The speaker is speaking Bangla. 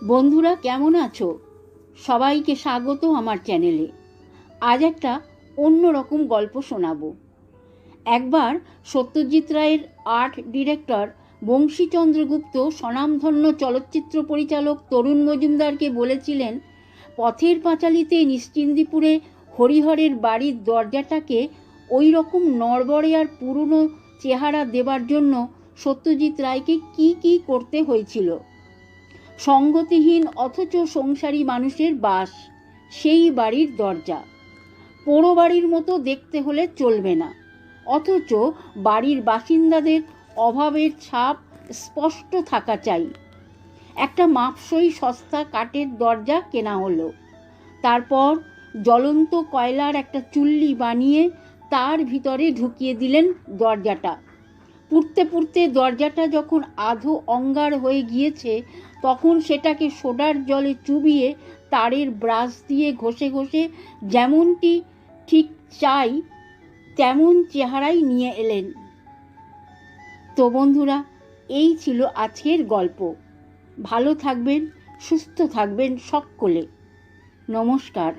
বন্ধুরা কেমন আছো? সবাইকে স্বাগত আমার চ্যানেলে। আজ একটা অন্যরকম গল্প শোনাবো। একবার সত্যজিৎ রায়ের আর্ট ডিরেক্টর বংশীচন্দ্রগুপ্ত স্বনামধন্য চলচ্চিত্র পরিচালক তরুণ মজুমদারকে বলেছিলেন, পথের পাঁচালীতে নিশ্চিন্দিপুরে হরিহরের বাড়ির দরজাটাকে ওই রকম নড়বড়ে আর পুরনো চেহারা দেবার জন্য সত্যজিৎ রায়কে কি করতে হয়েছিল। সঙ্গতিহীন অথচ সংসারী মানুষের বাস সেই বাড়ির দরজা। পোড়ো বাড়ির মতো দেখতে হলে চলবে না, অথচ বাড়ির বাসিন্দাদের অভাবের ছাপ স্পষ্ট থাকা চাই। একটা মাপসই সস্তা কাঠের দরজা কেনা হলো। তারপর জ্বলন্ত কয়লার একটা চুল্লি বানিয়ে তার ভিতরে ঢুকিয়ে দিলেন দরজাটা। পুড়তে পুড়তে দরজাটা যখন আধো অঙ্গার হয়ে গিয়েছে, তখন সেটাকে সোডার জলে চুবিয়ে তারের ব্রাশ দিয়ে ঘষে ঘষে যেমনটি ঠিক চাই তেমন চেহারাই নিয়ে এলেন। তো বন্ধুরা, এই ছিল আজকের গল্প। ভালো থাকবেন, সুস্থ থাকবেন সকলে। নমস্কার।